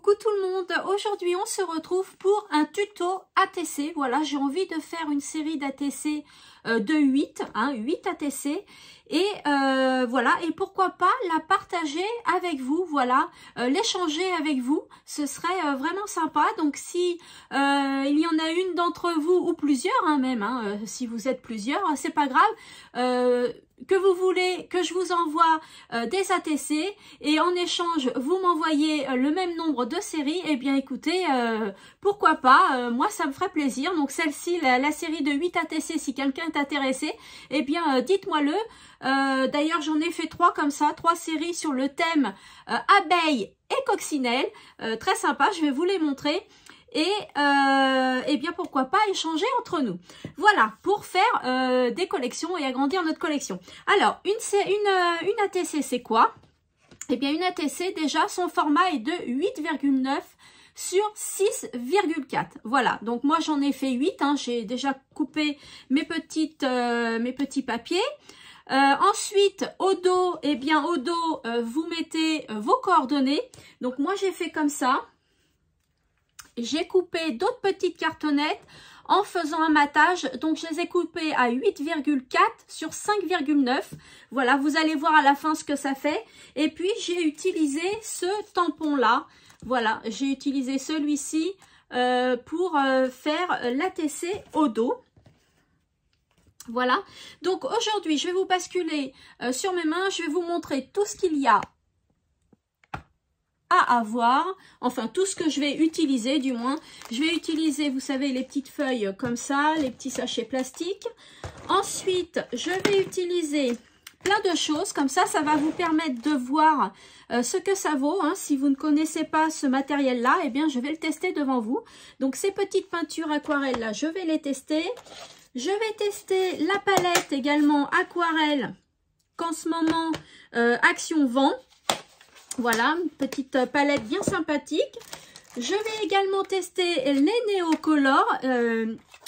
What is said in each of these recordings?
Coucou tout le monde, aujourd'hui on se retrouve pour un tuto ATC. Voilà, j'ai envie de faire une série d'ATC de 8, 8 ATC. Et voilà, et pourquoi pas la partager avec vous, voilà, l'échanger avec vous, ce serait vraiment sympa. Donc si il y en a une d'entre vous, ou plusieurs même, si vous êtes plusieurs, c'est pas grave, que vous voulez que je vous envoie des ATC et en échange vous m'envoyez le même nombre de séries, et bien écoutez, pourquoi pas, moi ça me ferait plaisir. Donc celle-ci, la série de 8 ATC, si quelqu'un est intéressé, et bien dites-moi le. D'ailleurs j'en ai fait 3 comme ça, 3 séries sur le thème abeilles et coccinelles, très sympa, je vais vous les montrer. Et bien pourquoi pas échanger entre nous. Voilà, pour faire des collections et agrandir notre collection. Alors, une ATC, c'est quoi? Eh bien, une ATC, déjà, son format est de 8,9 sur 6,4. Voilà, donc moi j'en ai fait 8, j'ai déjà coupé mes petits papiers. Ensuite, au dos, eh bien au dos, vous mettez vos coordonnées. Donc moi j'ai fait comme ça. J'ai coupé d'autres petites cartonnettes en faisant un matage. Donc, je les ai coupées à 8,4 sur 5,9. Voilà, vous allez voir à la fin ce que ça fait. Et puis, j'ai utilisé ce tampon-là. Voilà, j'ai utilisé celui-ci pour faire l'ATC au dos. Voilà. Donc, aujourd'hui, je vais vous basculer sur mes mains. Je vais vous montrer tout ce qu'il y a à avoir, enfin tout ce que je vais utiliser du moins. Je vais utiliser, vous savez, les petites feuilles comme ça, les petits sachets plastiques. Ensuite, je vais utiliser plein de choses, comme ça, ça va vous permettre de voir ce que ça vaut. Si vous ne connaissez pas ce matériel-là, eh bien je vais le tester devant vous. Donc ces petites peintures aquarelles-là, je vais les tester. Je vais tester la palette également aquarelle qu'en ce moment Action vend. Voilà, une petite palette bien sympathique. Je vais également tester les Neocolor.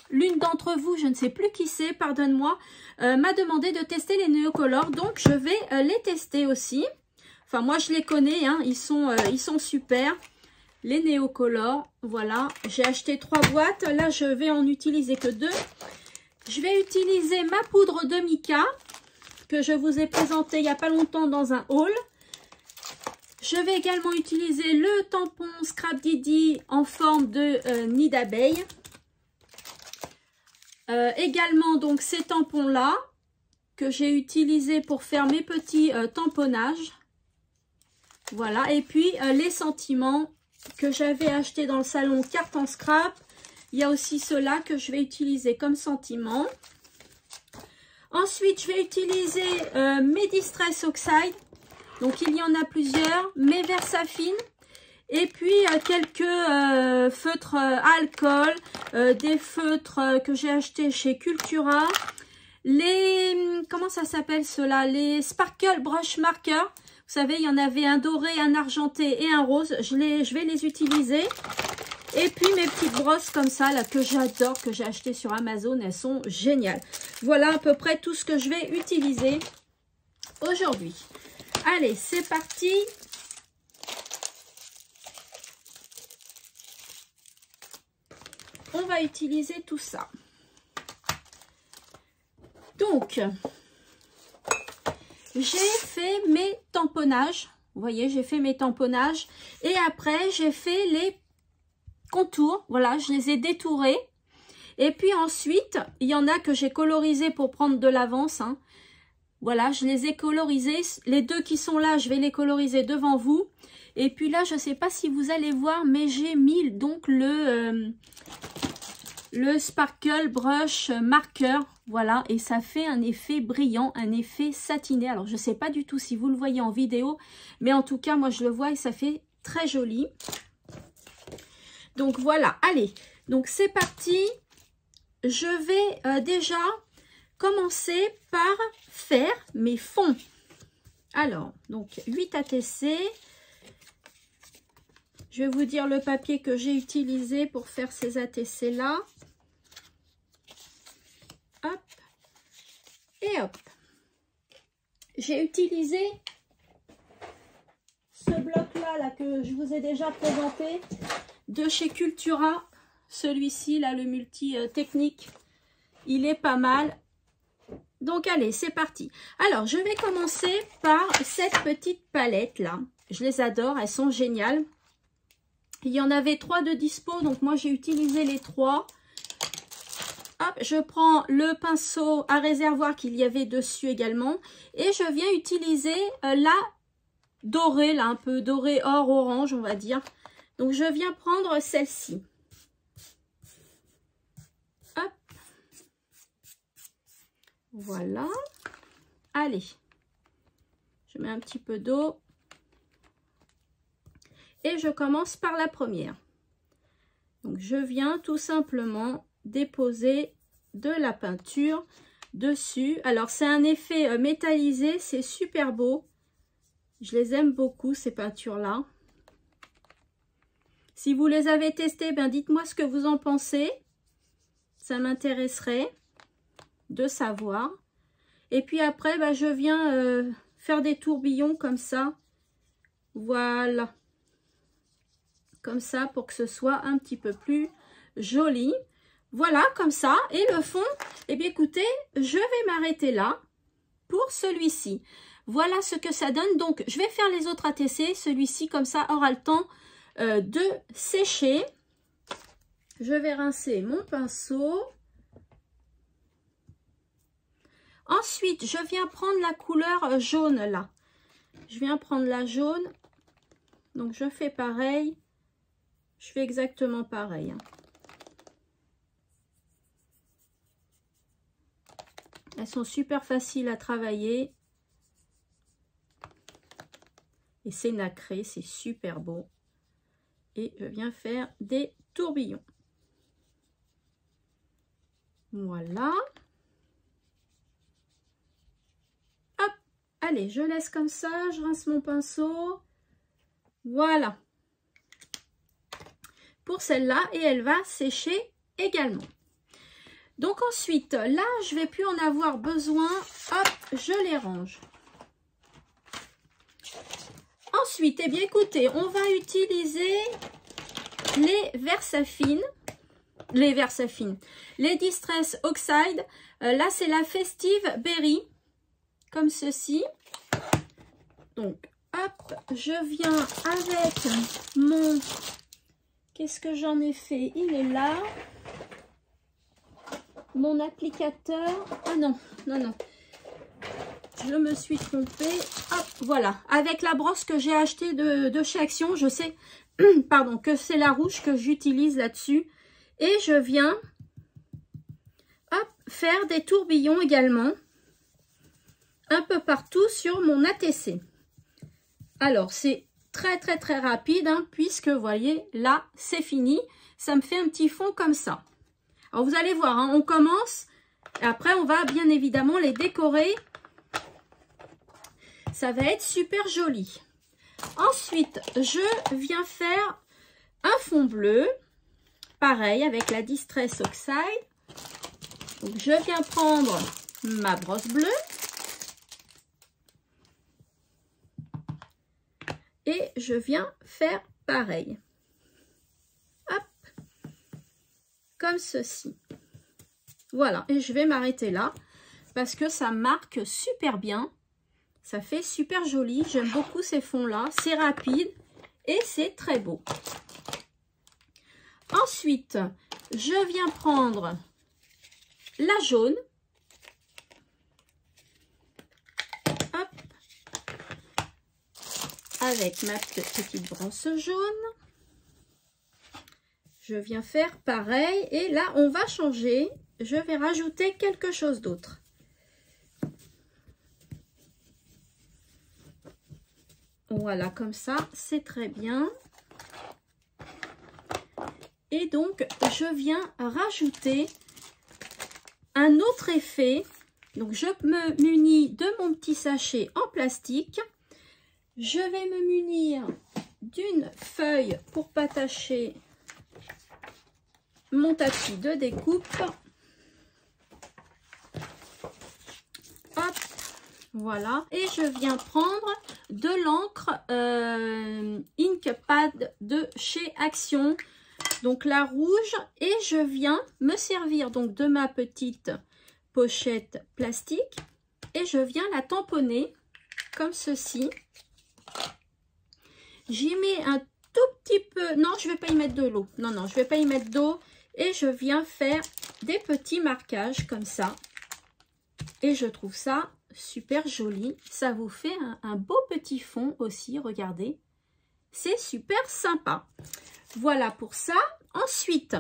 L'une d'entre vous, je ne sais plus qui c'est, pardonne-moi, m'a demandé de tester les Neocolor. Donc, je vais les tester aussi. Enfin, moi, je les connais, ils sont super. Les Neocolor, voilà. J'ai acheté 3 boîtes. Là, je vais en utiliser que 2. Je vais utiliser ma poudre de mica que je vous ai présentée il n'y a pas longtemps dans un haul. Je vais également utiliser le tampon Scrap Didi en forme de nid d'abeille. Également donc ces tampons-là que j'ai utilisés pour faire mes petits tamponnages. Voilà, et puis les sentiments que j'avais achetés dans le salon carte en scrap. Il y a aussi ceux-là que je vais utiliser comme sentiments. Ensuite, je vais utiliser mes Distress Oxide. Donc, il y en a plusieurs, mes Versafine, et puis quelques feutres à alcool, des feutres que j'ai achetés chez Cultura, les, comment ça s'appelle ceux-là, les Sparkle Brush Marker. Vous savez, il y en avait un doré, un argenté et un rose, je vais les utiliser. Et puis mes petites brosses comme ça, là, que j'adore, que j'ai acheté sur Amazon, elles sont géniales. Voilà à peu près tout ce que je vais utiliser aujourd'hui. Allez, c'est parti. On va utiliser tout ça. Donc, j'ai fait mes tamponnages. Vous voyez, j'ai fait mes tamponnages. Et après, j'ai fait les contours. Voilà, je les ai détourés. Et puis ensuite, il y en a que j'ai colorisé pour prendre de l'avance, Voilà, je les ai colorisés. Les 2 qui sont là, je vais les coloriser devant vous. Et puis là, je ne sais pas si vous allez voir, mais j'ai mis donc le Sparkle Brush Marker. Voilà, et ça fait un effet brillant, un effet satiné. Alors, je ne sais pas du tout si vous le voyez en vidéo, mais en tout cas, moi, je le vois et ça fait très joli. Donc, voilà, allez. Donc, c'est parti. Je vais déjà commencer par faire mes fonds. Alors, donc 8 ATC. Je vais vous dire le papier que j'ai utilisé pour faire ces ATC là. Hop. Et hop. J'ai utilisé ce bloc là que je vous ai déjà présenté de chez Cultura. Celui-ci là, le multi technique, il est pas mal. Donc allez, c'est parti. Alors je vais commencer par cette petite palette là. Je les adore, elles sont géniales. Il y en avait 3 de dispo, donc moi j'ai utilisé les 3. Hop, je prends le pinceau à réservoir qu'il y avait dessus également. Et je viens utiliser la dorée, là un peu dorée or orange on va dire. Donc je viens prendre celle-ci. Hop. Voilà. Allez. Je mets un petit peu d'eau. Et je commence par la première. Donc je viens tout simplement déposer de la peinture dessus. Alors c'est un effet métallisé, c'est super beau. Je les aime beaucoup ces peintures là. Si vous les avez testées, ben dites-moi ce que vous en pensez. Ça m'intéresserait de savoir. Et puis après, ben, je viens faire des tourbillons comme ça. Voilà. Comme ça pour que ce soit un petit peu plus joli. Voilà, comme ça. Et le fond, eh bien écoutez, je vais m'arrêter là pour celui-ci. Voilà ce que ça donne. Donc, je vais faire les autres ATC. Celui-ci, comme ça, aura le temps de sécher. Je vais rincer mon pinceau. Ensuite, je viens prendre la couleur jaune, là. Je viens prendre la jaune. Donc, je fais pareil. Je fais exactement pareil. Elles sont super faciles à travailler. Et c'est nacré, c'est super beau. Et je viens faire des tourbillons. Voilà. Hop, allez, je laisse comme ça, je rince mon pinceau. Voilà. Pour celle-là, et elle va sécher également. Donc ensuite, là, je vais plus en avoir besoin. Hop, je les range. Ensuite, eh bien, écoutez, on va utiliser les Versafine. Les Distress Oxide. Là, c'est la Festive Berry. Comme ceci. Donc, hop, je viens avec mon... Qu'est-ce que j'en ai fait? Il est là. Mon applicateur. Ah non, non, non. Je me suis trompée. Hop, voilà. Avec la brosse que j'ai achetée de chez Action, je sais pardon, que c'est la rouge que j'utilise là-dessus. Et je viens hop, faire des tourbillons également. Un peu partout sur mon ATC. Alors, c'est très rapide, hein, puisque, vous voyez, là, c'est fini. Ça me fait un petit fond comme ça. Alors, vous allez voir, hein, on commence. Et après, on va bien évidemment les décorer. Ça va être super joli. Ensuite, je viens faire un fond bleu. Pareil, avec la Distress Oxide. Donc, je viens prendre ma brosse bleue. Et je viens faire pareil. Hop. Comme ceci. Voilà. Et je vais m'arrêter là. Parce que ça marque super bien. Ça fait super joli. J'aime beaucoup ces fonds-là. C'est rapide. Et c'est très beau. Ensuite, je viens prendre la jaune. Hop. Avec ma petite brosse jaune. Je viens faire pareil. Et là, on va changer. Je vais rajouter quelque chose d'autre. Voilà, comme ça, c'est très bien. Et donc, je viens rajouter un autre effet. Donc, je me munis de mon petit sachet en plastique. Je vais me munir d'une feuille pour patacher mon tapis de découpe. Hop, Voilà, et je viens prendre de l'encre Inkpad de chez Action, donc la rouge, et je viens me servir donc de ma petite pochette plastique et je viens la tamponner comme ceci. J'y mets un tout petit peu, non je vais pas y mettre de l'eau, non je vais pas y mettre d'eau, et je viens faire des petits marquages comme ça, et je trouve ça super joli. Ça vous fait un beau petit fond aussi, regardez, c'est super sympa. Voilà pour ça. Ensuite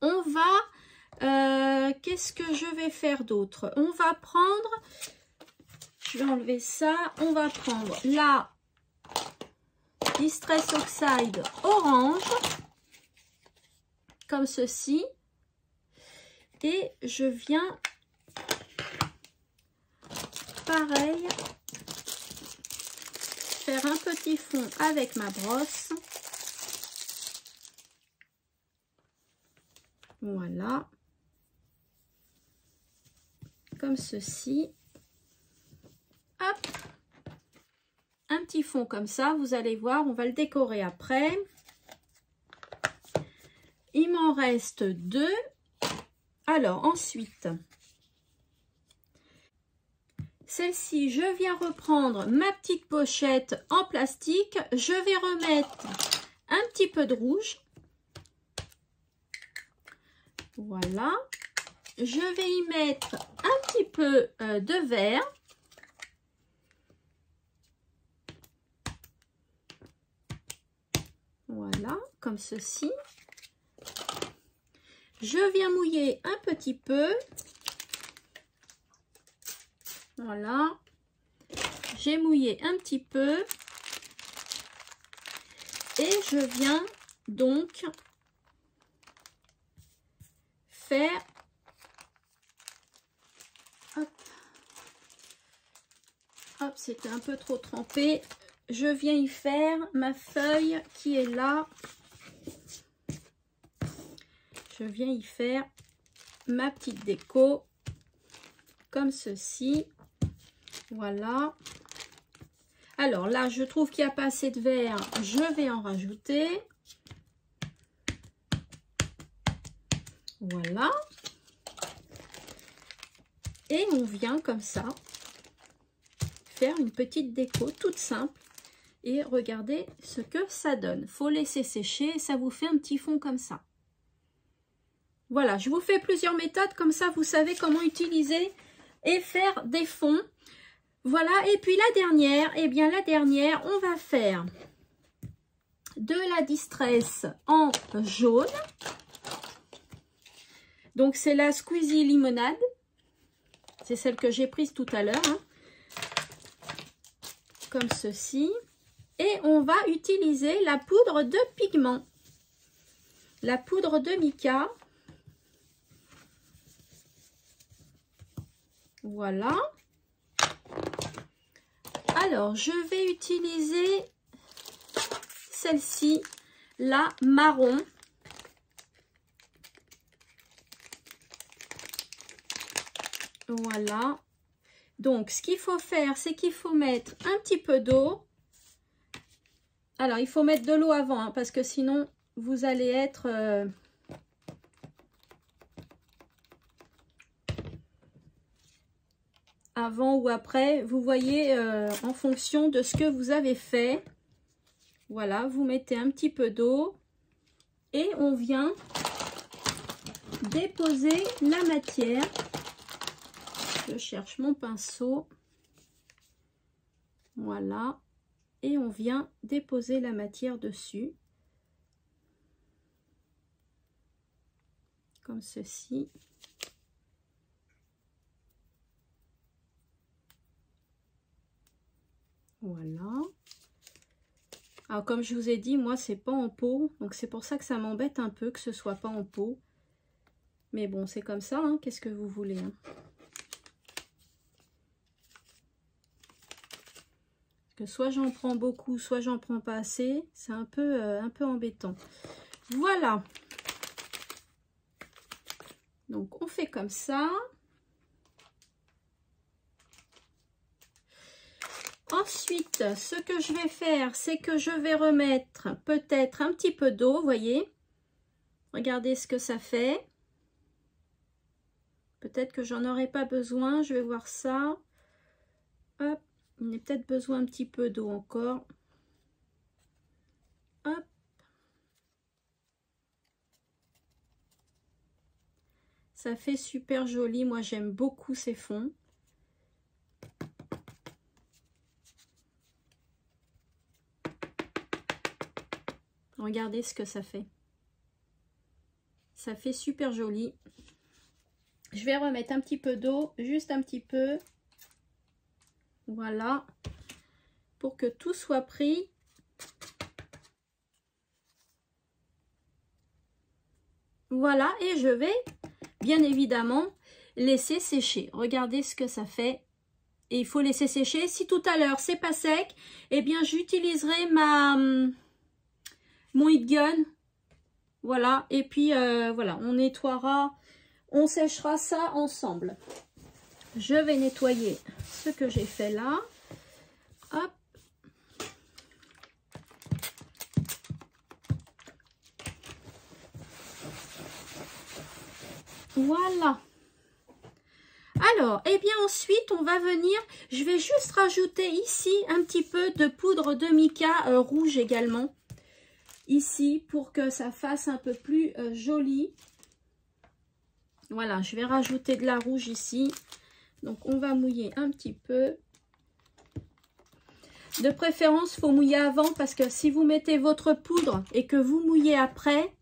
on va qu'est-ce que je vais faire d'autre? On va prendre, je vais enlever ça, on va prendre la Distress Oxide orange comme ceci, et je viens pareil faire un petit fond avec ma brosse. Voilà, comme ceci. Hop, un petit fond comme ça, vous allez voir, on va le décorer après. Il m'en reste 2. Alors ensuite, celle-ci, je viens reprendre ma petite pochette en plastique. Je vais remettre un petit peu de rouge. Voilà. Je vais y mettre un petit peu de vert. Voilà, comme ceci. Je viens mouiller un petit peu. Voilà. J'ai mouillé un petit peu. Et je viens donc faire... Hop. Hop, c'était un peu trop trempé. Je viens y faire ma feuille qui est là. Je viens y faire ma petite déco comme ceci. Voilà. Alors là, je trouve qu'il n'y a pas assez de vert. Je vais en rajouter. Voilà. Et on vient comme ça faire une petite déco toute simple. Et regardez ce que ça donne. Faut laisser sécher et ça vous fait un petit fond comme ça. Voilà, je vous fais plusieurs méthodes, comme ça vous savez comment utiliser et faire des fonds. Voilà, et puis la dernière, eh bien la dernière, on va faire de la Distress en jaune. Donc c'est la Squeezie Limonade. C'est celle que j'ai prise tout à l'heure. Hein. Comme ceci. Et on va utiliser la poudre de pigment. La poudre de mica. Voilà. Alors, je vais utiliser celle-ci, la marron. Voilà. Donc, ce qu'il faut faire, c'est qu'il faut mettre un petit peu d'eau. Alors, il faut mettre de l'eau avant, hein, parce que sinon, vous allez être... avant ou après, vous voyez en fonction de ce que vous avez fait. Voilà, vous mettez un petit peu d'eau et on vient déposer la matière. Je cherche mon pinceau. Voilà, et on vient déposer la matière dessus. Comme ceci. Voilà. Alors comme je vous ai dit, moi c'est pas en pot, donc c'est pour ça que ça m'embête un peu que ce soit pas en pot. Mais bon, c'est comme ça, hein, qu'est-ce que vous voulez, hein. Parce que soit j'en prends beaucoup, soit j'en prends pas assez, c'est un peu embêtant. Voilà. Donc on fait comme ça. Ensuite, ce que je vais faire, c'est que je vais remettre peut-être un petit peu d'eau, voyez. Regardez ce que ça fait. Peut-être que j'en aurai pas besoin, je vais voir ça. Hop, il a peut-être besoin un petit peu d'eau encore. Hop. Ça fait super joli, moi j'aime beaucoup ces fonds. Regardez ce que ça fait. Ça fait super joli. Je vais remettre un petit peu d'eau, juste un petit peu. Voilà. Pour que tout soit pris. Voilà, et je vais bien évidemment laisser sécher. Regardez ce que ça fait. Et il faut laisser sécher. Si tout à l'heure c'est pas sec, eh bien j'utiliserai mon heat gun. Voilà, et puis voilà, on nettoiera, on séchera ça ensemble. Je vais nettoyer ce que j'ai fait là. Hop. Voilà. Alors, et bien ensuite, on va venir, je vais juste rajouter ici un petit peu de poudre de mica rouge également. Ici, pour que ça fasse un peu plus joli. Voilà, je vais rajouter de la rouge ici. Donc, on va mouiller un petit peu. De préférence, il faut mouiller avant parce que si vous mettez votre poudre et que vous mouillez après,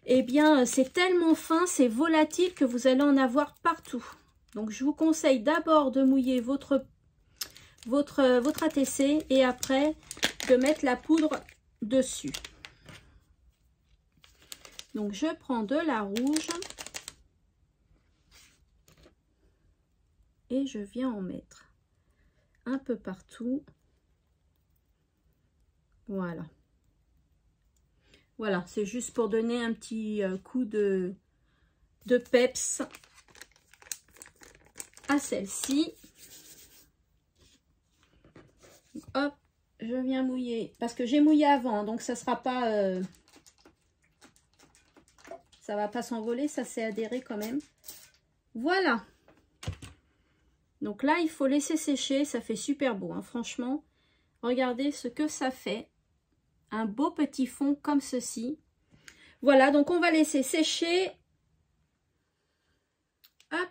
eh bien, c'est tellement fin, c'est volatile que vous allez en avoir partout. Donc, je vous conseille d'abord de mouiller votre ATC et après de mettre la poudre dessus. Donc, je prends de la rouge et je viens en mettre un peu partout. Voilà. Voilà, c'est juste pour donner un petit coup de peps à celle-ci. Hop, je viens mouiller. Parce que j'ai mouillé avant, donc ça sera pas... ça va pas s'envoler, ça s'est adhéré quand même. Voilà. Donc là, il faut laisser sécher. Ça fait super beau, hein, franchement. Regardez ce que ça fait. Un beau petit fond comme ceci. Voilà, donc on va laisser sécher. Hop.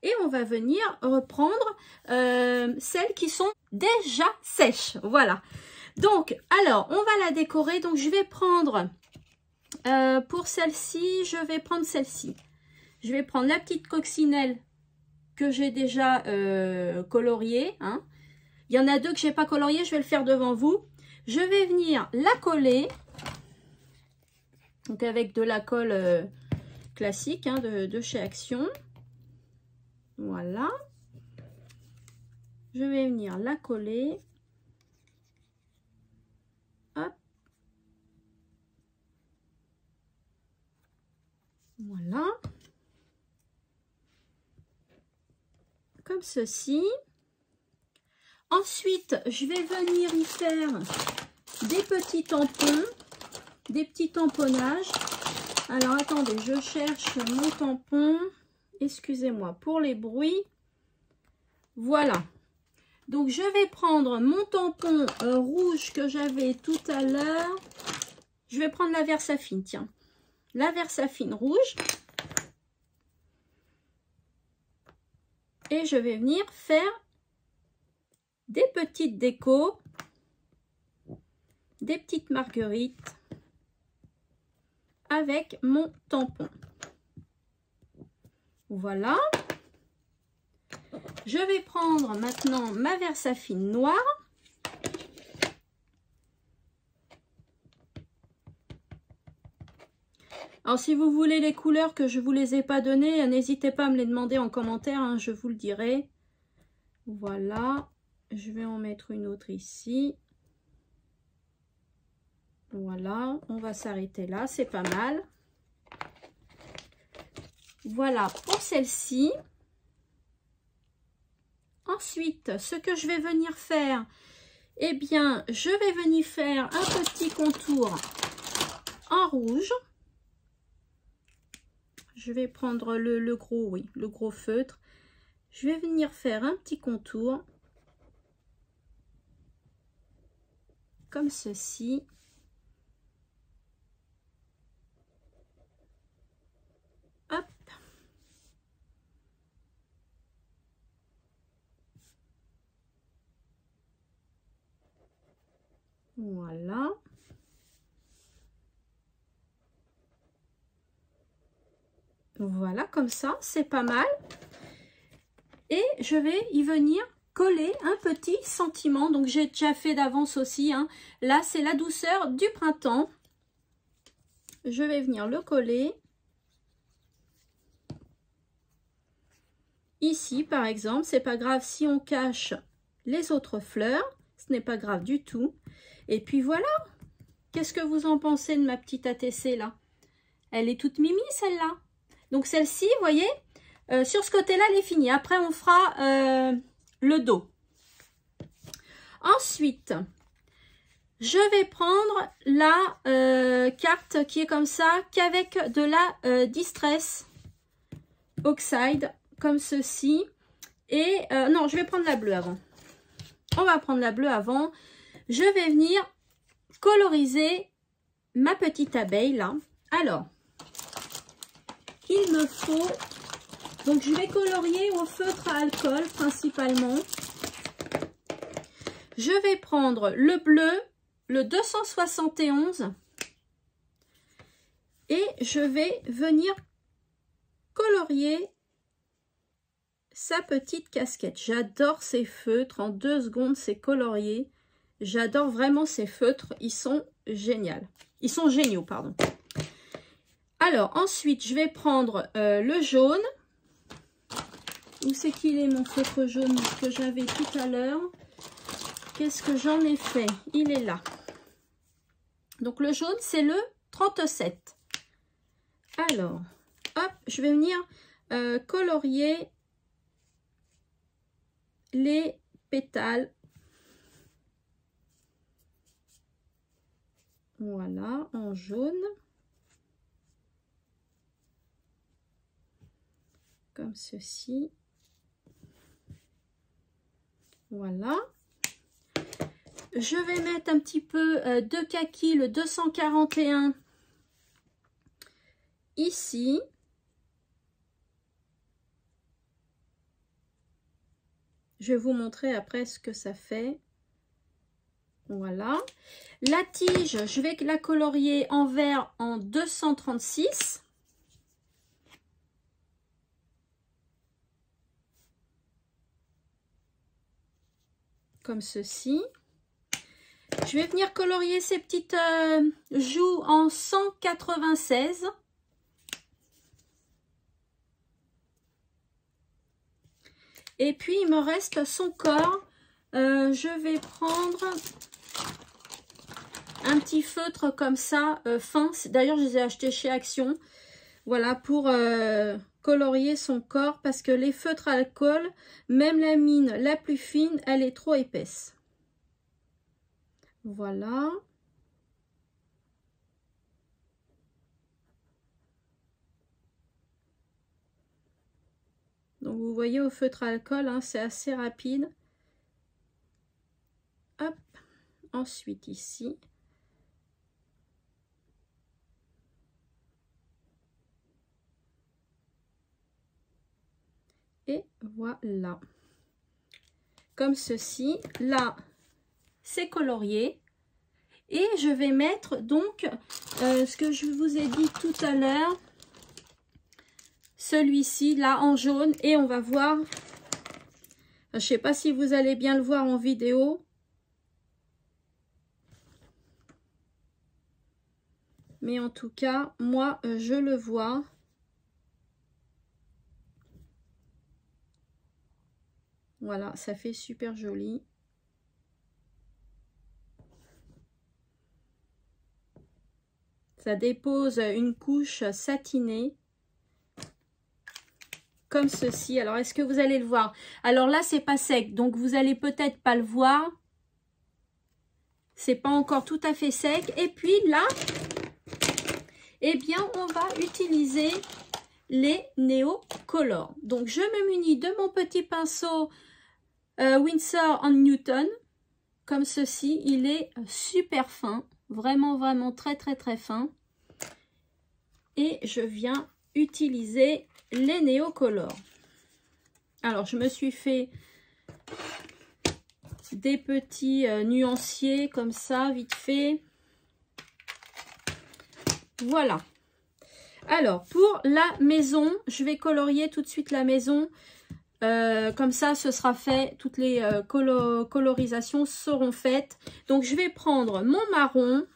Et on va venir reprendre celles qui sont déjà sèches. Voilà. Donc, alors, on va la décorer. Donc, je vais prendre, pour celle-ci, je vais prendre celle-ci. Je vais prendre la petite coccinelle que j'ai déjà coloriée. Hein. Il y en a deux que je n'ai pas coloriées. Je vais le faire devant vous. Je vais venir la coller. Donc, avec de la colle classique hein, de chez Action. Voilà. Je vais venir la coller. Hop. Voilà. Comme ceci. Ensuite, je vais venir y faire des petits tampons, des petits tamponnages. Alors, attendez, je cherche mon tampon. Excusez-moi pour les bruits. Voilà. Donc, je vais prendre mon tampon rouge que j'avais tout à l'heure. Je vais prendre la Versafine, tiens. La Versafine rouge. Et je vais venir faire des petites décos, des petites marguerites avec mon tampon. Voilà. Je vais prendre maintenant ma Versafine noire. Alors, si vous voulez les couleurs que je ne vous les ai pas données, n'hésitez pas à me les demander en commentaire, hein, je vous le dirai. Voilà. Je vais en mettre une autre ici. Voilà. On va s'arrêter là. C'est pas mal. Voilà pour celle-ci. ensuite, ce que je vais venir faire, eh bien, je vais venir faire un petit contour en rouge. Je vais prendre le gros, oui, le gros feutre. Je vais venir faire un petit contour comme ceci. Hop. Voilà. Voilà, comme ça, c'est pas mal. Et je vais y venir coller un petit sentiment. Donc, j'ai déjà fait d'avance aussi, hein. Là, c'est la douceur du printemps. Je vais venir le coller. Ici, par exemple, c'est pas grave si on cache les autres fleurs. Ce n'est pas grave du tout. Et puis voilà. Qu'est-ce que vous en pensez de ma petite ATC là? Elle est toute mimi celle-là. Donc celle-ci, vous voyez, sur ce côté-là, elle est finie. Après, on fera le dos. Ensuite, je vais prendre la carte qui est comme ça, qu'avec de la Distress Oxide, comme ceci. Et non, je vais prendre la bleue avant. On va prendre la bleue avant. Je vais venir coloriser ma petite abeille là. Alors, il me faut, donc je vais colorier au feutre à alcool principalement. Je vais prendre le bleu, le 271, et je vais venir colorier sa petite casquette. J'adore ces feutres, en 2 secondes c'est colorié. J'adore vraiment ces feutres, ils sont géniaux. Ils sont géniaux, pardon. Alors, ensuite, je vais prendre le jaune. Où c'est qu'il est mon feutre jaune que j'avais tout à l'heure? Qu'est-ce que j'en ai fait? Il est là. Donc, le jaune, c'est le 37. Alors, hop, je vais venir colorier les pétales. Voilà, en jaune. Comme ceci. Voilà. Je vais mettre un petit peu de kaki, le 241, ici. Je vais vous montrer après ce que ça fait. Voilà. La tige, je vais la colorier en vert en 236. Comme ceci. Je vais venir colorier ces petites joues en 196. Et puis, il me reste son corps. Je vais prendre un petit feutre comme ça, fin. D'ailleurs, je les ai achetés chez Action. Voilà, pour colorier son corps. Parce que les feutres à alcool, même la mine la plus fine, elle est trop épaisse. Voilà. Donc, vous voyez, au feutre à alcool, hein, c'est assez rapide. Hop. Ensuite, ici. Et voilà. Comme ceci. Là, c'est colorié. Et je vais mettre donc ce que je vous ai dit tout à l'heure. Celui-ci, là, en jaune. Et on va voir. Je ne sais pas si vous allez bien le voir en vidéo. Mais en tout cas, moi, je le vois. Voilà, ça fait super joli. Ça dépose une couche satinée. comme ceci. Alors, est-ce que vous allez le voir? Alors là, c'est pas sec, donc vous allez peut-être pas le voir. C'est pas encore tout à fait sec. Et puis là, eh bien, on va utiliser les Neocolor. Donc, je me munis de mon petit pinceau Winsor & Newton, comme ceci. Il est super fin, vraiment, vraiment très, très, très fin. Et je viens utiliser les Neocolor. Alors, je me suis fait des petits nuanciers comme ça, vite fait. Voilà. Alors, pour la maison, je vais colorier tout de suite la maison. Comme ça, ce sera fait. Toutes les colorisations seront faites. Donc, je vais prendre mon marron.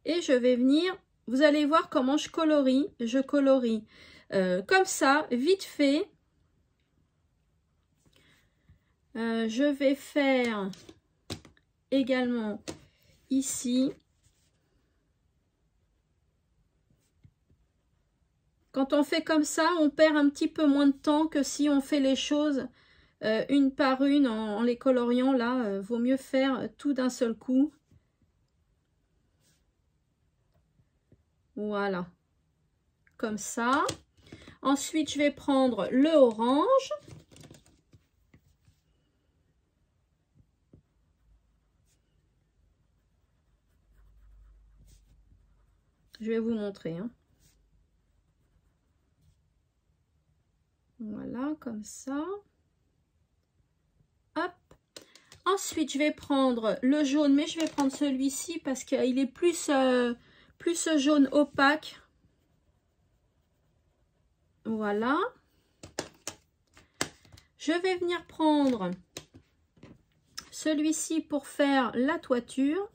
Et je vais venir... Vous allez voir comment je colorie. Je colorie comme ça, vite fait. Je vais faire également ici. Quand on fait comme ça, on perd un petit peu moins de temps que si on fait les choses une par une en les coloriant. Là, vaut mieux faire tout d'un seul coup. Voilà, comme ça. Ensuite, je vais prendre le orange. Je vais vous montrer. Hein. Voilà, comme ça. Hop. Ensuite, je vais prendre le jaune, mais je vais prendre celui-ci parce qu'il est plus jaune opaque. Voilà. Je vais venir prendre celui-ci pour faire la toiture.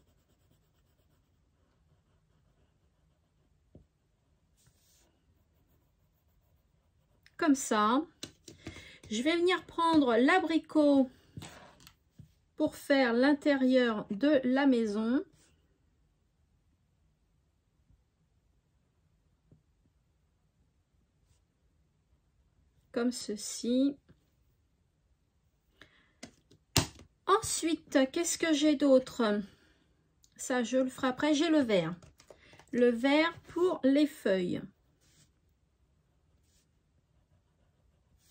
Comme ça. Je vais venir prendre l'abricot pour faire l'intérieur de la maison. Comme ceci. Ensuite, qu'est-ce que j'ai d'autre? Ça, je le ferai après. J'ai le vert. Le vert pour les feuilles.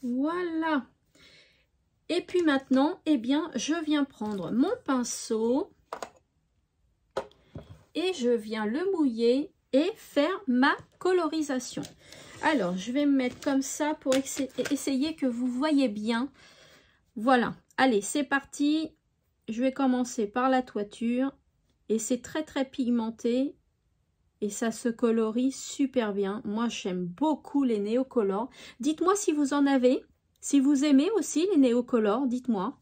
Voilà. Et puis maintenant, eh bien, je viens prendre mon pinceau et je viens le mouiller et faire ma colorisation. Alors, je vais me mettre comme ça pour essayer que vous voyez bien. Voilà. Allez, c'est parti. Je vais commencer par la toiture. Et c'est très, très pigmenté. Et ça se colorie super bien. Moi, j'aime beaucoup les Neocolor. Dites-moi si vous en avez. Si vous aimez aussi les Neocolor, dites-moi.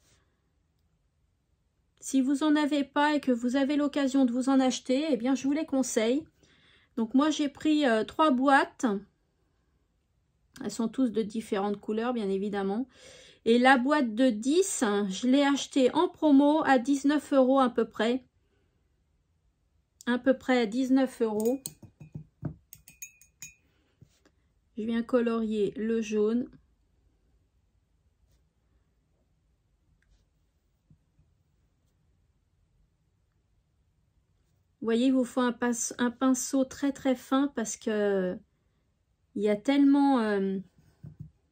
Si vous n'en avez pas et que vous avez l'occasion de vous en acheter, eh bien, je vous les conseille. Donc, moi, j'ai pris 3 boîtes. Elles sont tous de différentes couleurs, bien évidemment. Et la boîte de 10, je l'ai achetée en promo à 19 € à peu près. À peu près 19 €. Je viens colorier le jaune. Vous voyez, il vous faut un pinceau très très fin parce que il y a tellement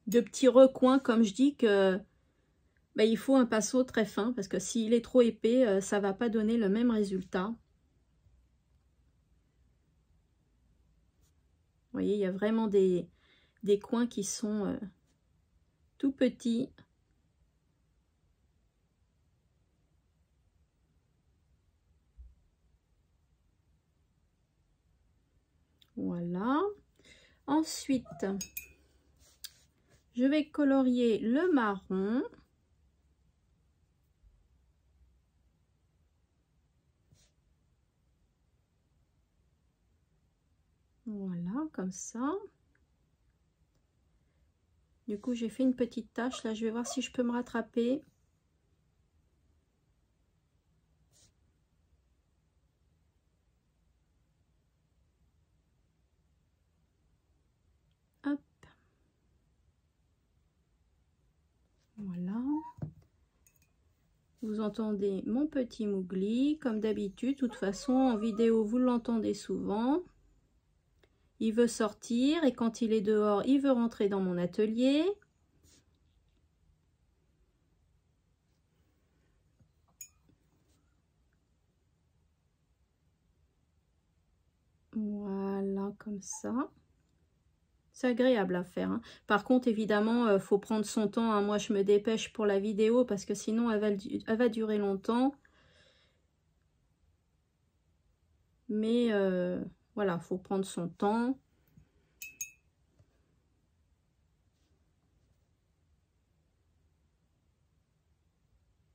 de petits recoins, comme je dis, que bah, il faut un pinceau très fin parce que s'il est trop épais, ça va pas donner le même résultat. Vous voyez, il y a vraiment des coins qui sont tout petits. Voilà. Ensuite, je vais colorier le marron. Voilà, comme ça. Du coup, j'ai fait une petite tache. Là, je vais voir si je peux me rattraper. Hop. Vous entendez mon petit Mowgli, comme d'habitude. De toute façon, en vidéo, vous l'entendez souvent. Il veut sortir et quand il est dehors, il veut rentrer dans mon atelier. Voilà, comme ça. C'est agréable à faire. Hein. Par contre, évidemment, il faut prendre son temps. Hein. Moi, je me dépêche pour la vidéo parce que sinon, elle va durer longtemps. Mais voilà, il faut prendre son temps.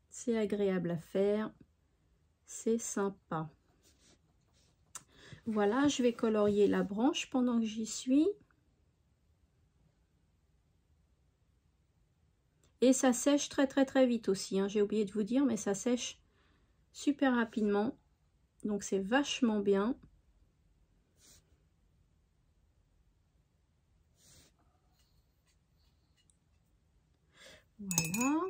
C'est agréable à faire. C'est sympa. Voilà, je vais colorier la branche pendant que j'y suis. Et ça sèche très vite aussi. Hein. J'ai oublié de vous dire, mais ça sèche super rapidement. Donc c'est vachement bien. Voilà.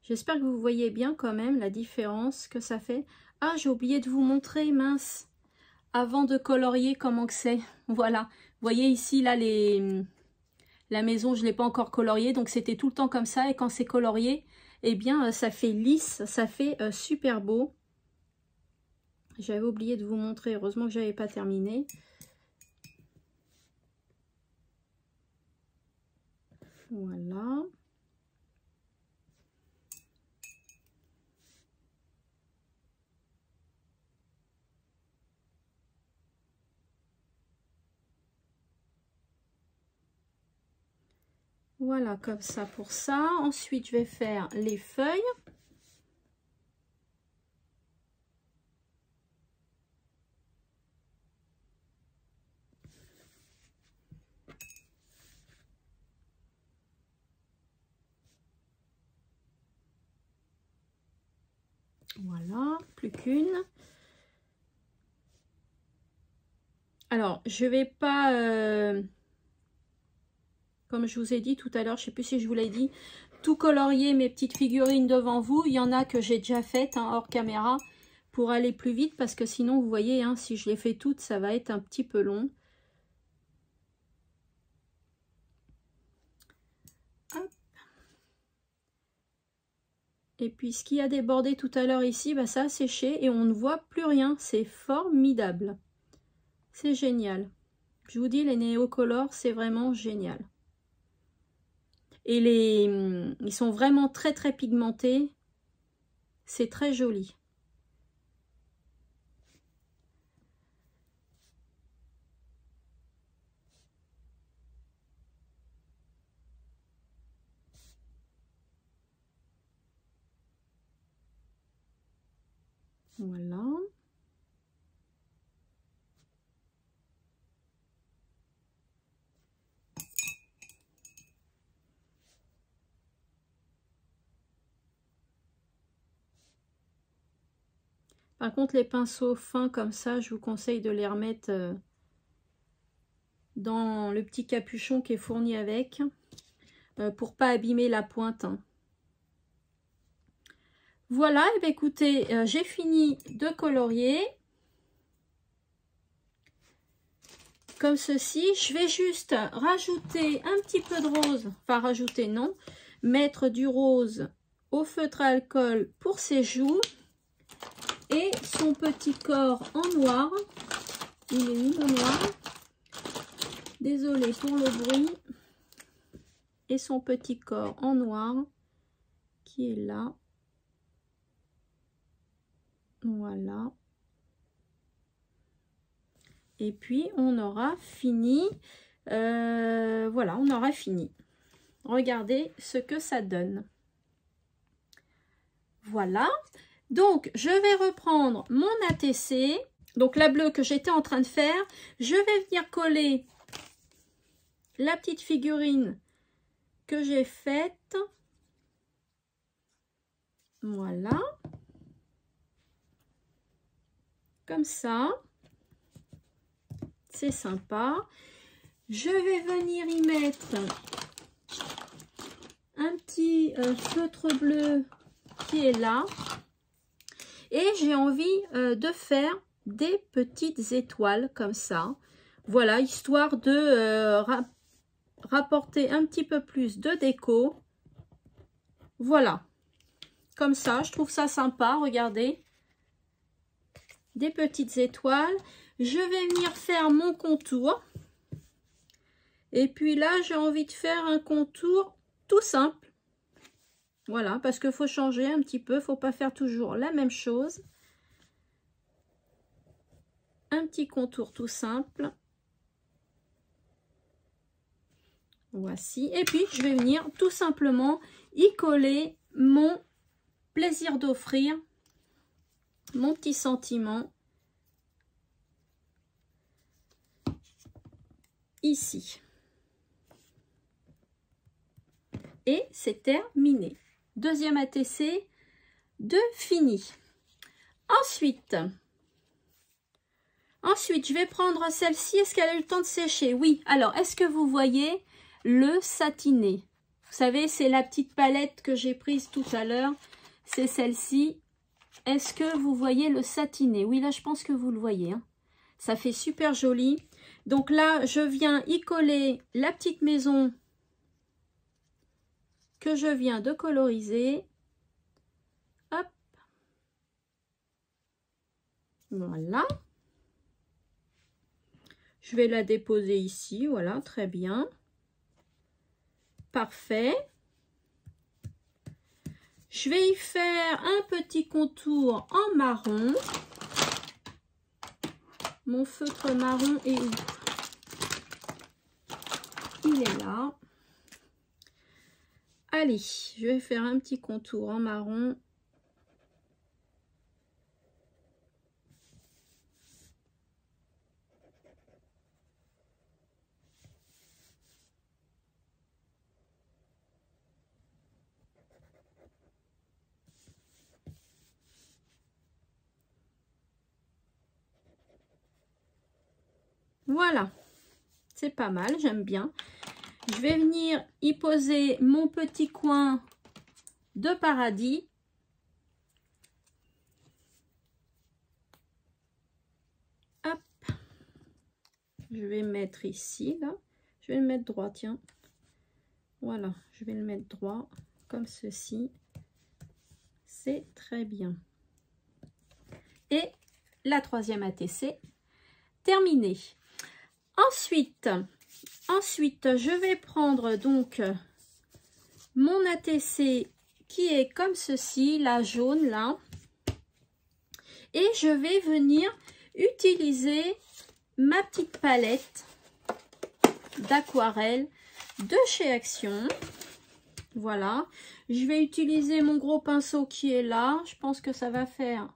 J'espère que vous voyez bien quand même la différence que ça fait. Ah, j'ai oublié de vous montrer, mince. Avant de colorier, comment que c'est. Voilà. Vous voyez ici, là, la maison, je ne l'ai pas encore coloriée. Donc, c'était tout le temps comme ça. Et quand c'est colorié, eh bien, ça fait lisse. Ça fait super beau. J'avais oublié de vous montrer. Heureusement que je n'avais pas terminé. Voilà. Voilà, comme ça pour ça. Ensuite, je vais faire les feuilles. Voilà, plus qu'une. Alors, je vais pas... comme je vous ai dit tout à l'heure, je ne sais plus si je vous l'ai dit, tout colorier mes petites figurines devant vous. Il y en a que j'ai déjà faites hein, hors caméra pour aller plus vite parce que sinon, vous voyez, hein, si je les fais toutes, ça va être un petit peu long. Hop. Et puis, ce qui a débordé tout à l'heure ici, bah, ça a séché et on ne voit plus rien. C'est formidable. C'est génial. Je vous dis, les néocolores, c'est vraiment génial. Et ils sont vraiment très pigmentés. C'est très joli. Voilà. Par contre, les pinceaux fins comme ça, je vous conseille de les remettre dans le petit capuchon qui est fourni avec pour pas abîmer la pointe. Hein. Voilà, et bien écoutez, j'ai fini de colorier. Comme ceci, je vais juste rajouter un petit peu de rose, enfin rajouter non, mettre du rose au feutre à alcool pour ses joues et son petit corps en noir. Il est mis en noir. Désolée pour le bruit. Et son petit corps en noir qui est là. Voilà. Et puis on aura fini. Voilà, on aura fini. Regardez ce que ça donne. Voilà. Donc je vais reprendre mon ATC. Donc la bleue que j'étais en train de faire. Je vais venir coller la petite figurine que j'ai faite. Voilà. comme ça. C'est sympa. Je vais venir y mettre un petit feutre bleu qui est là. Et j'ai envie de faire des petites étoiles comme ça. Voilà, histoire de rapporter un petit peu plus de déco. Voilà, comme ça, je trouve ça sympa, regardez. Des petites étoiles. Je vais venir faire mon contour. Et puis là, j'ai envie de faire un contour tout simple. Voilà, parce qu'il faut changer un petit peu, il ne faut pas faire toujours la même chose. Un petit contour tout simple. Voici. Et puis, je vais venir tout simplement y coller mon plaisir d'offrir, mon petit sentiment. Ici. Et c'est terminé. Deuxième ATC de fini. Ensuite, je vais prendre celle-ci. Est-ce qu'elle a eu le temps de sécher? Oui. Alors, est-ce que vous voyez le satiné? Vous savez, c'est la petite palette que j'ai prise tout à l'heure. C'est celle-ci. Est-ce que vous voyez le satiné? Oui, là, je pense que vous le voyez. Hein. Ça fait super joli. Donc là, je viens y coller la petite maison que je viens de coloriser. Hop. Voilà. Je vais la déposer ici. Voilà, très bien. Parfait. Je vais y faire un petit contour en marron. Mon feutre marron est où? Il est là. Allez, je vais faire un petit contour en marron. Voilà, c'est pas mal, j'aime bien. Je vais venir y poser mon petit coin de paradis. Hop. Je vais mettre ici, là. Je vais le mettre droit, tiens. Voilà, je vais le mettre droit, comme ceci. C'est très bien. Et la troisième ATC, terminée. Ensuite, je vais prendre donc mon ATC qui est comme ceci, la jaune là. Et je vais venir utiliser ma petite palette d'aquarelle de chez Action. Voilà. Je vais utiliser mon gros pinceau qui est là. Je pense que ça va faire...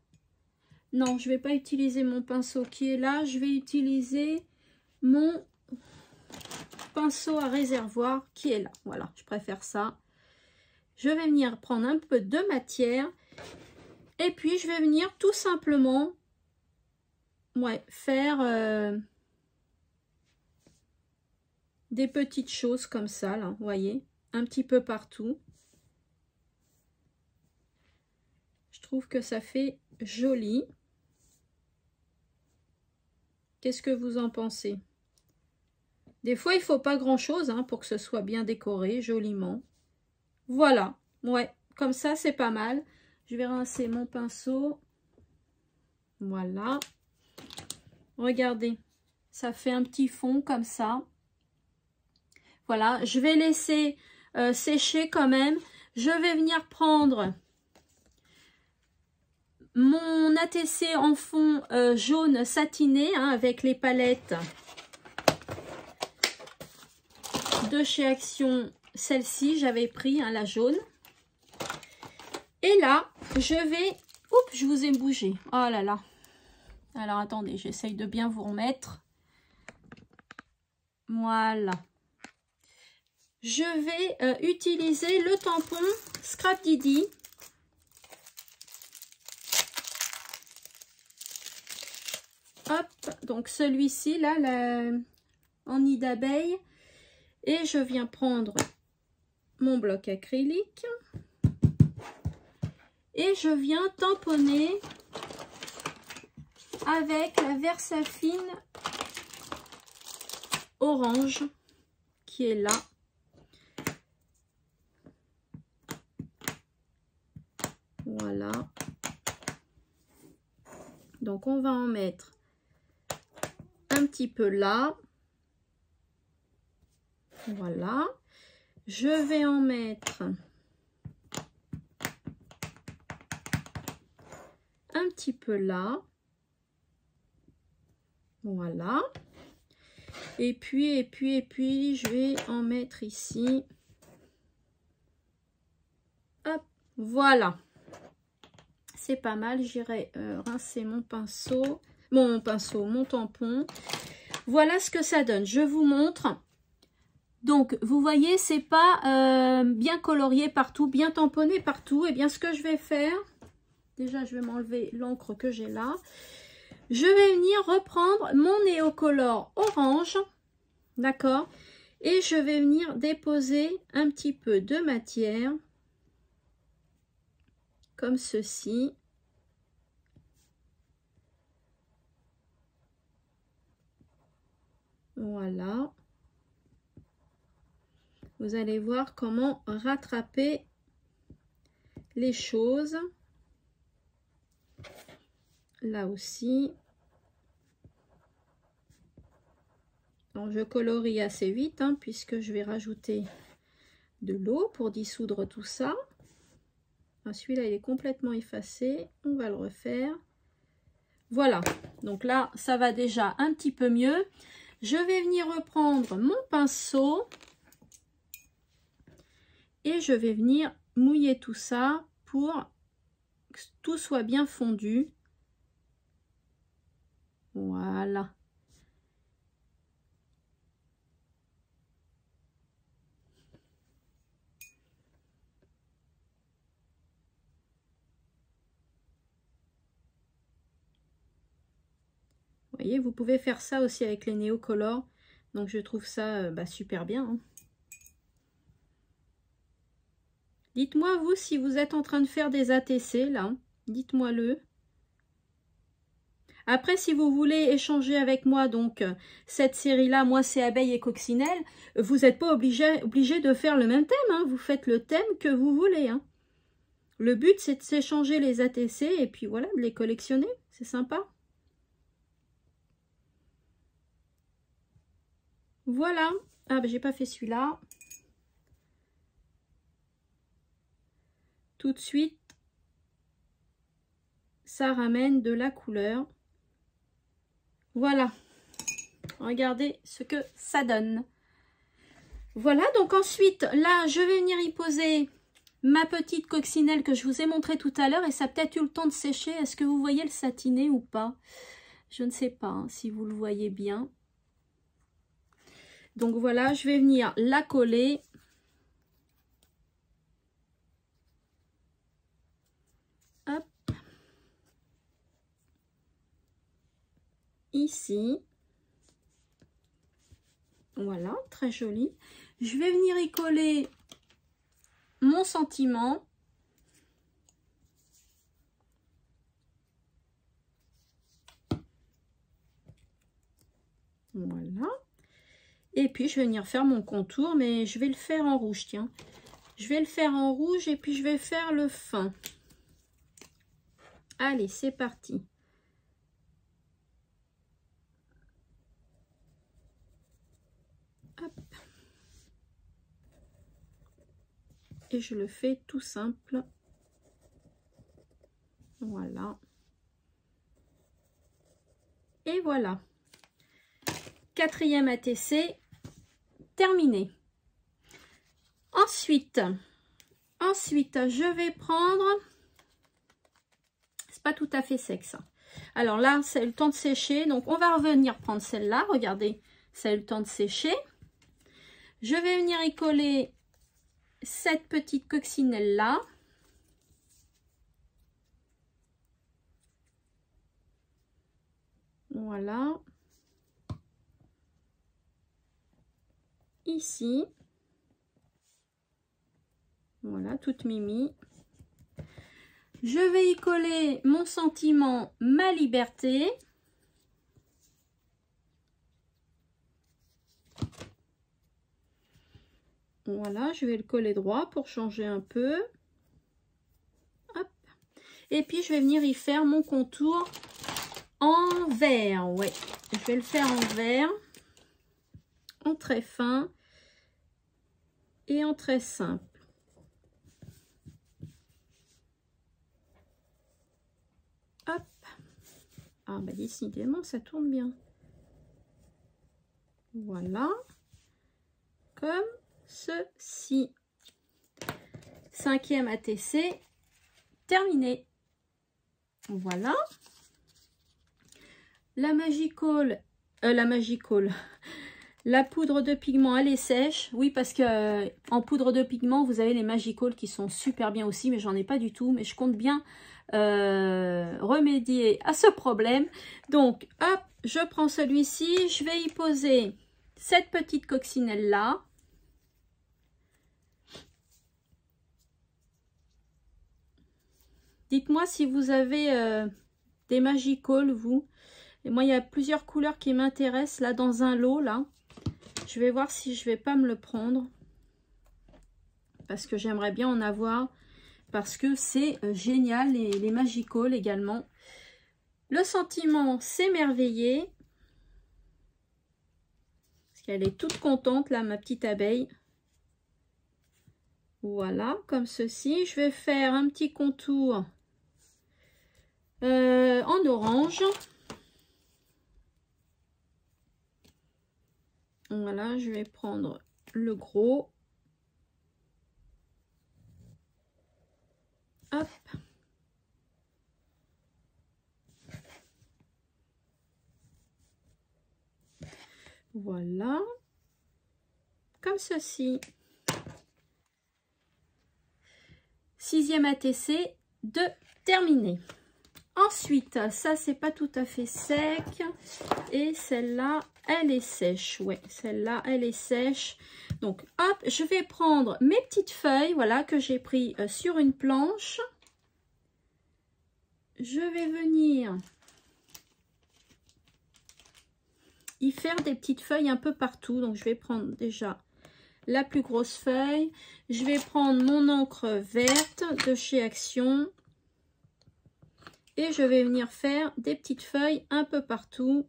Non, je ne vais pas utiliser mon pinceau qui est là. Je vais utiliser mon pinceau à réservoir qui est là. Voilà, je préfère ça. Je vais venir prendre un peu de matière et puis je vais venir tout simplement faire des petites choses comme ça, là, vous voyez, un petit peu partout. Je trouve que ça fait joli. Qu'est-ce que vous en pensez? Des fois, il ne faut pas grand-chose hein, pour que ce soit bien décoré, joliment. Voilà, ouais, comme ça, c'est pas mal. Je vais rincer mon pinceau. Voilà. Regardez, ça fait un petit fond comme ça. Voilà, je vais laisser sécher quand même. Je vais venir prendre mon ATC en fond jaune satiné hein, avec les palettes de chez Action. Celle-ci, j'avais pris hein, la jaune. Et là, je vais... Oups, je vous ai bougé. Oh là là. Alors, attendez, j'essaye de bien vous remettre. Voilà. Je vais utiliser le tampon Scrap Didi. Hop, donc celui-ci, là, en nid d'abeille. Et je viens prendre mon bloc acrylique. Et je viens tamponner avec la Versafine orange qui est là. Voilà. Donc on va en mettre un petit peu là. Voilà. Je vais en mettre un petit peu là. Voilà. Et puis, je vais en mettre ici. Hop, voilà. C'est pas mal. J'irai rincer mon pinceau, mon tampon. Voilà ce que ça donne. Je vous montre. Donc, vous voyez, c'est pas bien colorié partout, bien tamponné partout. Et bien, ce que je vais faire, déjà, je vais m'enlever l'encre que j'ai là. Je vais venir reprendre mon Néocolor orange, d'accord? Et je vais venir déposer un petit peu de matière, comme ceci. Voilà. Vous allez voir comment rattraper les choses. Là aussi. Alors, je colorie assez vite, hein, puisque je vais rajouter de l'eau pour dissoudre tout ça. Celui-là, il est complètement effacé. On va le refaire. Voilà. Donc là, ça va déjà un petit peu mieux. Je vais venir reprendre mon pinceau. Et je vais venir mouiller tout ça pour que tout soit bien fondu. Voilà. Vous voyez, vous pouvez faire ça aussi avec les Néocolor. Donc je trouve ça super bien. Hein. Dites-moi, vous, si vous êtes en train de faire des ATC, là, dites-moi-le. Après, si vous voulez échanger avec moi, donc, cette série-là, moi, c'est abeille et coccinelle, vous n'êtes pas obligé de faire le même thème, hein. Vous faites le thème que vous voulez, hein. Le but, c'est de s'échanger les ATC et puis voilà, de les collectionner. C'est sympa. Voilà. Ah, ben, j'ai pas fait celui-là. Tout de suite, ça ramène de la couleur. Voilà. Regardez ce que ça donne. Voilà, donc ensuite, là, je vais venir y poser ma petite coccinelle que je vous ai montré tout à l'heure. Et ça a peut-être eu le temps de sécher. Est-ce que vous voyez le satiné ou pas? Je ne sais pas hein, si vous le voyez bien. Donc voilà, je vais venir la coller. Hop. Ici. Voilà, très joli. Je vais venir y coller mon sentiment. Voilà. Et puis, je vais venir faire mon contour, mais je vais le faire en rouge, tiens. Je vais le faire en rouge et puis je vais faire le fin. Allez, c'est parti. Hop. Et je le fais tout simple. Voilà. Et voilà. Quatrième ATC terminé. Ensuite, je vais prendre... C'est pas tout à fait sec ça. Alors là, c'est le temps de sécher. Donc, on va revenir prendre celle-là. Regardez, ça a eu le temps de sécher. Je vais venir y coller cette petite coccinelle-là. Voilà. Ici. Voilà, toute mimi. Je vais y coller mon sentiment, ma liberté. Voilà, je vais le coller droit pour changer un peu. Hop. Et puis, je vais venir y faire mon contour en vert. Ouais, je vais le faire en vert, en très fin et en très simple. Hop. Ah, bah décidément, ça tourne bien. Voilà. Comme ceci. 5e ATC terminé. Voilà. La Magical, la poudre de pigment, elle est sèche. Oui, parce que en poudre de pigment, vous avez les Magical qui sont super bien aussi, mais j'en ai pas du tout. Mais je compte bien remédier à ce problème. Donc, hop, je prends celui-ci. Je vais y poser cette petite coccinelle là. Dites-moi si vous avez des Magical, vous. Et moi, il y a plusieurs couleurs qui m'intéressent là dans un lot là. Je vais voir si je vais pas me le prendre. Parce que j'aimerais bien en avoir. Parce que c'est génial, les Magical également. Le sentiment s'émerveiller. Parce qu'elle est toute contente là, ma petite abeille. Voilà, comme ceci. Je vais faire un petit contour en orange. Voilà, je vais prendre le gros. Hop. Voilà. Comme ceci. 6e ATC de terminer. Ensuite, ça c'est pas tout à fait sec. Et celle-là, elle est sèche. Ouais, celle-là, elle est sèche. Donc, hop, je vais prendre mes petites feuilles, voilà, que j'ai pris sur une planche. Je vais venir y faire des petites feuilles un peu partout. Donc, je vais prendre déjà la plus grosse feuille. Je vais prendre mon encre verte de chez Action. Et je vais venir faire des petites feuilles un peu partout.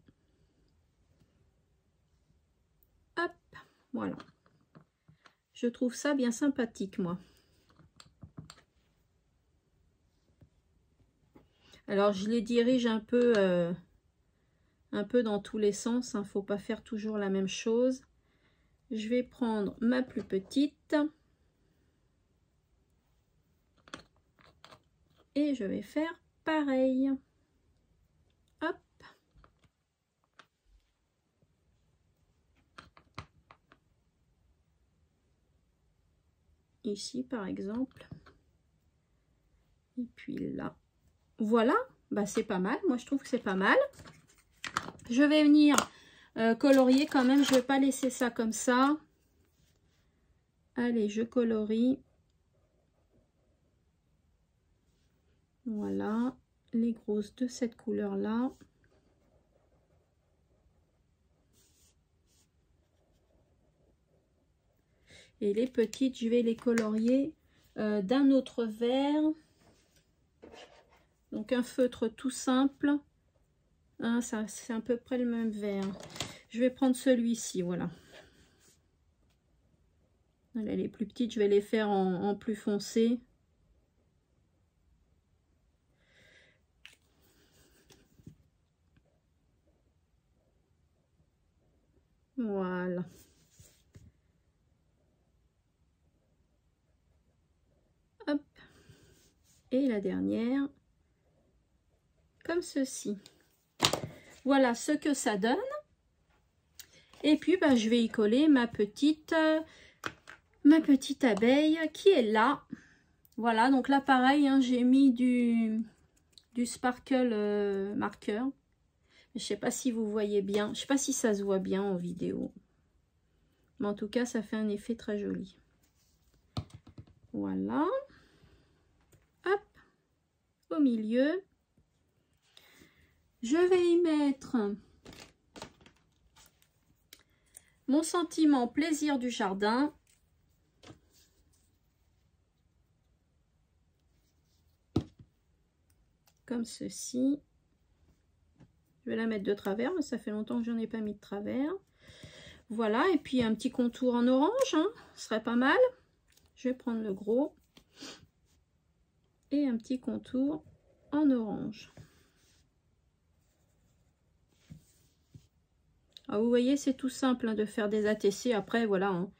Hop, voilà. Je trouve ça bien sympathique, moi. Alors, je les dirige un peu dans tous les sens. Hein. Faut pas faire toujours la même chose. Je vais prendre ma plus petite. Et je vais faire pareil. Hop. Ici, par exemple. Et puis là. Voilà. Bah, c'est pas mal. Moi, je trouve que c'est pas mal. Je vais venir colorier quand même. Je vais pas laisser ça comme ça. Allez, je colorie. Voilà. Les grosses de cette couleur-là. Et les petites, je vais les colorier d'un autre vert. Donc un feutre tout simple. Hein, ça, c'est à peu près le même vert. Je vais prendre celui-ci, voilà. Là, les plus petites, je vais les faire en plus foncé. Voilà. Hop. Et la dernière, comme ceci. Voilà ce que ça donne. Et puis, bah, je vais y coller ma petite abeille qui est là. Voilà, donc là, pareil, hein, j'ai mis du sparkle marqueur. Je sais pas si vous voyez bien. Je sais pas si ça se voit bien en vidéo. Mais en tout cas, ça fait un effet très joli. Voilà. Hop. Au milieu. Je vais y mettre mon sentiment plaisir du jardin. Comme ceci. Je vais la mettre de travers, mais ça fait longtemps que j'en ai pas mis de travers. Voilà, et puis un petit contour en orange, hein, ce serait pas mal. Je vais prendre le gros. Et un petit contour en orange. Alors, vous voyez, c'est tout simple hein, de faire des ATC. Après, voilà, hein,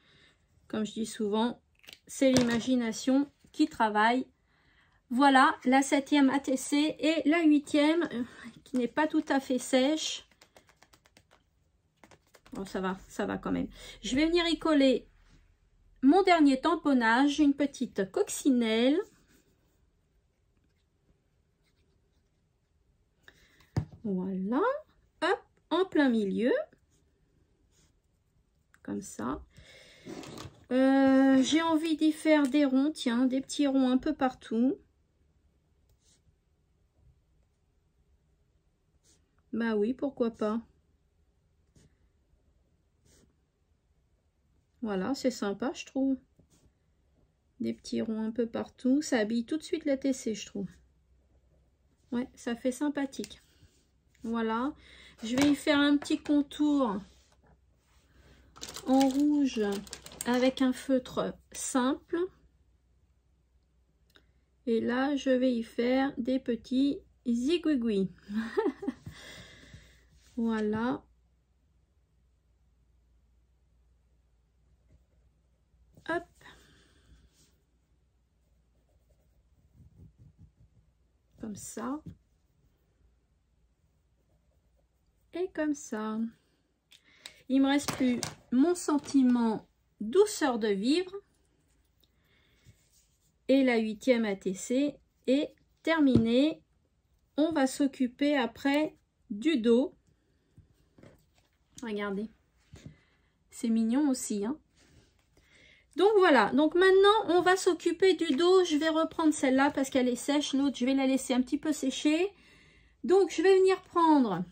comme je dis souvent, c'est l'imagination qui travaille. Voilà, la 7e ATC et la 8e qui n'est pas tout à fait sèche. Bon, ça va quand même. Je vais venir y coller mon dernier tamponnage, une petite coccinelle. Voilà, hop, en plein milieu. Comme ça. J'ai envie d'y faire des ronds, tiens, des petits ronds un peu partout. Bah oui, pourquoi pas. Voilà, c'est sympa, je trouve. Des petits ronds un peu partout. Ça habille tout de suite la TC, je trouve. Ouais, ça fait sympathique. Voilà. Je vais y faire un petit contour en rouge avec un feutre simple. Et là, je vais y faire des petits zigouigouis. Voilà. Hop. Comme ça. Et comme ça. Il me reste plus mon sentiment douceur de vivre. Et la 8e ATC est terminée. On va s'occuper après du dos. Regardez. C'est mignon aussi, hein. Donc voilà, donc maintenant on va s'occuper du dos. Je vais reprendre celle-là parce qu'elle est sèche. L'autre, je vais la laisser un petit peu sécher. Donc je vais venir prendre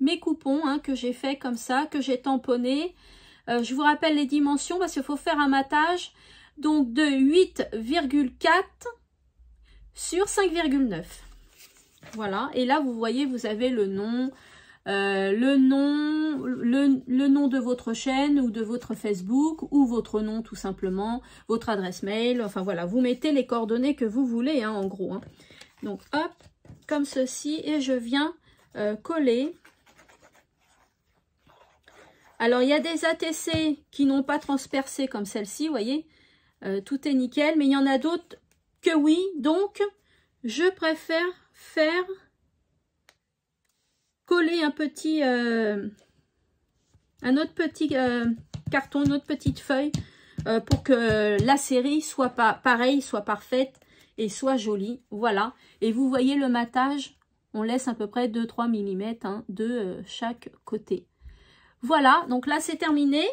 mes coupons hein, que j'ai fait comme ça, que j'ai tamponné. Je vous rappelle les dimensions parce qu'il faut faire un matage. Donc de 8,4 sur 5,9. Voilà, et là vous voyez, vous avez le nom. Le nom de votre chaîne ou de votre Facebook ou votre nom tout simplement, votre adresse mail, enfin voilà, vous mettez les coordonnées que vous voulez hein, en gros. Hein. Donc hop, comme ceci et je viens coller. Alors il y a des ATC qui n'ont pas transpercé comme celle-ci, vous voyez, tout est nickel, mais il y en a d'autres que oui, donc je préfère faire coller un petit un autre petit carton, une autre petite feuille pour que la série soit pas pareille, soit parfaite et soit jolie. Voilà, et vous voyez le matage, on laisse à peu près 2-3 mm hein, de chaque côté. Voilà, donc là c'est terminé.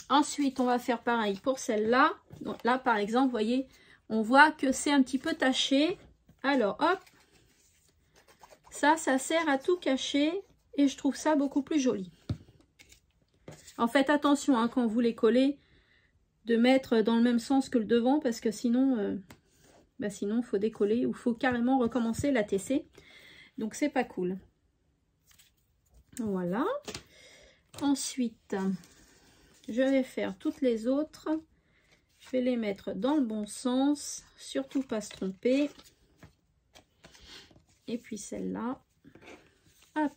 Ensuite on va faire pareil pour celle-là. Donc là par exemple, vous voyez, on voit que c'est un petit peu taché. Alors hop, ça sert à tout cacher et je trouve ça beaucoup plus joli. En fait, attention hein, quand vous les collez, de mettre dans le même sens que le devant parce que sinon, sinon il faut décoller ou il faut carrément recommencer la TC. Donc c'est pas cool. Voilà. Ensuite, je vais faire toutes les autres. Je vais les mettre dans le bon sens, surtout pas se tromper. Et puis celle-là, hop.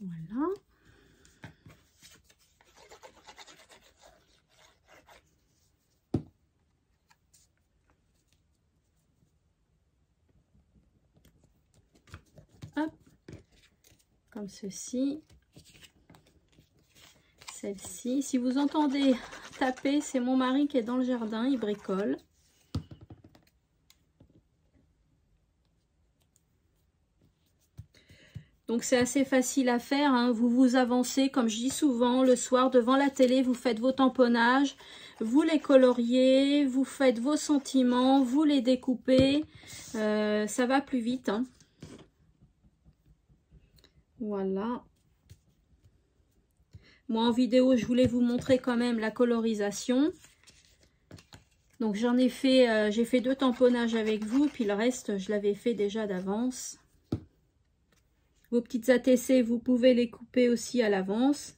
Voilà. Hop. Comme ceci. celle-ci. Si vous entendez taper, c'est mon mari qui est dans le jardin, il bricole. Donc c'est assez facile à faire, hein. Vous vous avancez, comme je dis souvent, le soir devant la télé, vous faites vos tamponnages, vous les coloriez, vous faites vos sentiments, vous les découpez, ça va plus vite, hein. Voilà. Moi en vidéo, je voulais vous montrer quand même la colorisation. Donc j'en ai fait, j'ai fait 2 tamponnages avec vous, puis le reste, je l'avais fait déjà d'avance. Vos petites ATC, vous pouvez les couper aussi à l'avance.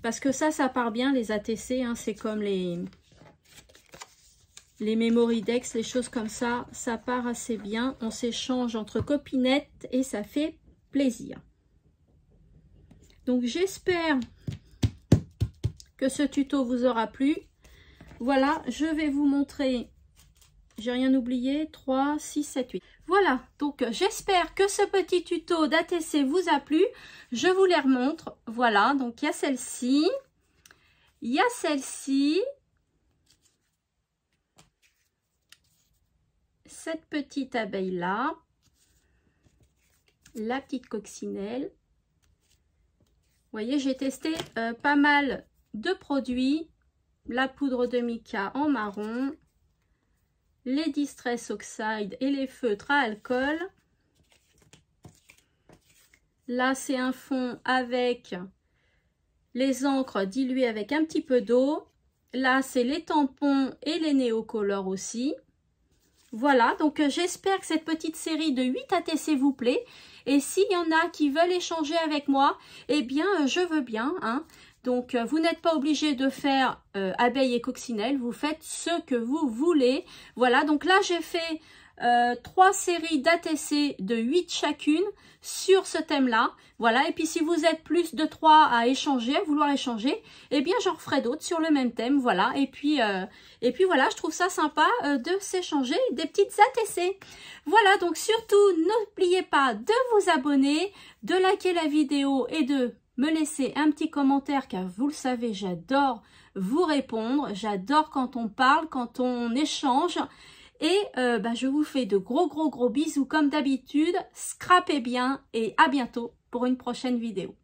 Parce que ça part bien, les ATC, hein, c'est comme les Memory Dex, les choses comme ça part assez bien. On s'échange entre copinettes et ça fait plaisir. Donc j'espère que ce tuto vous aura plu. Voilà, je vais vous montrer, j'ai rien oublié, 3, 6, 7, 8. Voilà, donc j'espère que ce petit tuto d'ATC vous a plu. Je vous les remontre. Voilà, donc il y a celle-ci, il y a celle-ci, cette petite abeille-là, la petite coccinelle. Vous voyez, j'ai testé pas mal de produits. La poudre de mica en marron, les Distress Oxide et les feutres à alcool. Là, c'est un fond avec les encres diluées avec un petit peu d'eau. Là, c'est les tampons et les néocolores aussi. Voilà, donc j'espère que cette petite série de 8 ATC vous plaît. Et s'il y en a qui veulent échanger avec moi, eh bien, je veux bien, hein. Donc, vous n'êtes pas obligé de faire abeille et coccinelle. Vous faites ce que vous voulez. Voilà, donc là, j'ai fait 3 séries d'ATC de 8 chacune sur ce thème-là. Voilà, et puis si vous êtes plus de 3 à échanger, à vouloir échanger, eh bien, j'en referai d'autres sur le même thème. Voilà, et puis voilà, je trouve ça sympa de s'échanger des petites ATC. Voilà, donc surtout, n'oubliez pas de vous abonner, de liker la vidéo et de me laisser un petit commentaire, car vous le savez, j'adore vous répondre, j'adore quand on parle, quand on échange. Et je vous fais de gros bisous comme d'habitude, scrapez bien et à bientôt pour une prochaine vidéo.